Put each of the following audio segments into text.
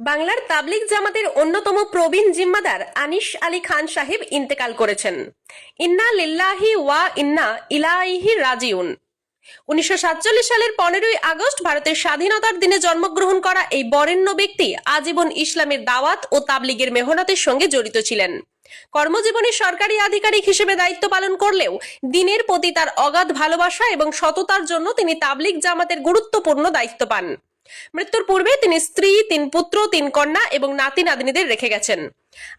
বাংলার তাবলিগ জামাতের অন্যতম প্রবীণ জিম্মাদার আনিস আলী খান সাহেব ইন্তেকাল করেছেন। ইন্না লিল্লাহি ওয়া ইন্না ইলাইহি রাজিউন। 1947 সালের 15ই আগস্ট ভারতের স্বাধীনতার দিনে জন্মগ্রহণ করা এই বরেণ্য ব্যক্তি আজীবন ইসলামের দাওয়াত ও তাবলিগের মেহনতের সঙ্গে জড়িত ছিলেন। কর্মজীবনে সরকারি আধিকারিক হিসেবে দায়িত্ব পালন করলেও দিনের প্রতি তার অগাধ ভালোবাসা এবং সততার জন্য তিনি তাবলিগ জামাতের গুরুত্বপূর্ণ দায়িত্ব পান। মৃত্যুর পূর্বে তিনি স্ত্রী, 3 পুত্র, 3 কন্যা এবং নাতি নাতনিদের রেখে গেছেন।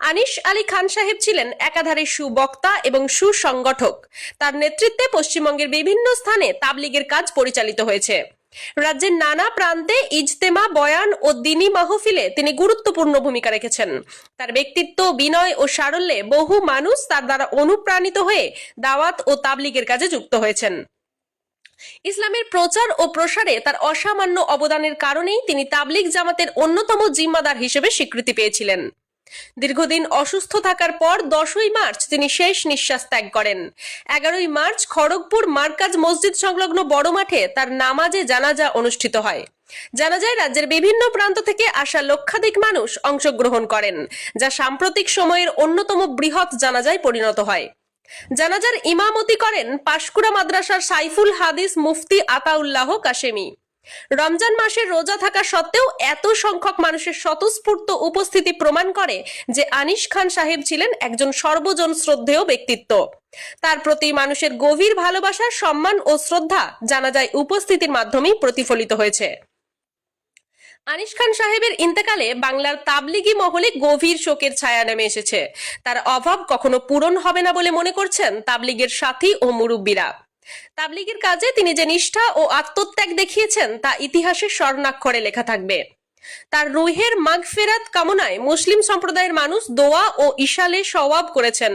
আনিস আলী খান সাহেব ছিলেন একাধারে সুবক্তা এবং সুসংগঠক। তার নেতৃত্বে পশ্চিমবঙ্গের বিভিন্ন স্থানে তাবলিগের কাজ পরিচালিত হয়েছে। রাজ্যের নানা প্রান্তে ইজতেমা, বয়ান ও দ্বীনি মাহফিলে তিনি গুরুত্বপূর্ণ ভূমিকা রেখেছেন। তার ব্যক্তিত্ব, বিনয় ও সারল্যে বহু মানুষ তার দ্বারা অনুপ্রাণিত হয়ে দাওয়াত ও তাবলিগের কাজে যুক্ত হয়েছেন। ইসলামের প্রচার ও প্রসারে তার অসামান্য অবদানের কারণেই তিনি তাবলিগ জামাতের অন্যতম জিম্মাদার হিসেবে স্বীকৃতি পেয়েছিলেন। দীর্ঘদিন অসুস্থ থাকার পর 10ই মার্চ তিনি শেষ নিঃশ্বাস ত্যাগ করেন। 11ই মার্চ খড়গপুর মার্কাজ মসজিদ সংলগ্ন বড় মাঠে তার নামাজে জানাজা অনুষ্ঠিত হয়। জানাজায় রাজ্যের বিভিন্ন প্রান্ত থেকে আসা লক্ষাধিক মানুষ অংশগ্রহণ করেন, যা সাম্প্রতিক সময়ের অন্যতম বৃহৎ জানাজায় পরিণত হয়। জানাজার ইমামতি করেন পাশকুড়া মাদ্রাসার সাইফুল হাদিস মুফতি আতাউল্লাহ কাশেমি। রমজান মাসের রোজা থাকা সত্ত্বেও এত সংখ্যক মানুষের স্বতঃস্ফূর্ত উপস্থিতি প্রমাণ করে যে আনিস খান সাহেব ছিলেন একজন সর্বজন শ্রদ্ধেয় ব্যক্তিত্ব। তার প্রতি মানুষের গভীর ভালোবাসা, সম্মান ও শ্রদ্ধা জানাজায় উপস্থিতির মাধ্যমেই প্রতিফলিত হয়েছে। আনিস খান সাহেবের ইন্তেকালে বাংলার তাবলিগি মহলে গভীর শোকের ছায়া নেমে এসেছে। তার অভাব কখনো পূরণ হবে না বলে মনে করছেন তাবলিগের সাথী ও মুরব্বীরা। তাবলিগের কাজে তিনি যে নিষ্ঠা ও আত্মত্যাগ দেখিয়েছেন তা ইতিহাসে স্বর্ণাক্ষরে লেখা থাকবে। তার রুহের মাগফিরাত কামনায় মুসলিম সম্প্রদায়ের মানুষ দোয়া ও ইশালে সওয়াব করেছেন।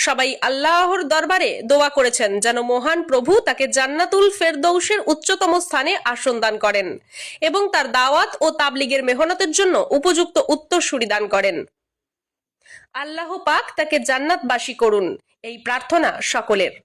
সবাই আল্লাহর দরবারে দোয়া করেছেন যেন মহান প্রভু তাকে জান্নাতুল ফেরদৌসের উচ্চতম স্থানে আসন দান করেন এবং তার দাওয়াত ও তাবলিগের মেহনতের জন্য উপযুক্ত উত্তরসূরি দান করেন। আল্লাহ পাক তাকে জান্নাতবাসী করুন, এই প্রার্থনা সকলের।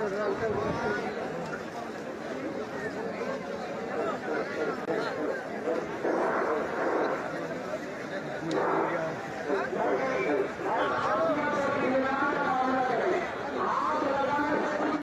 Gracias.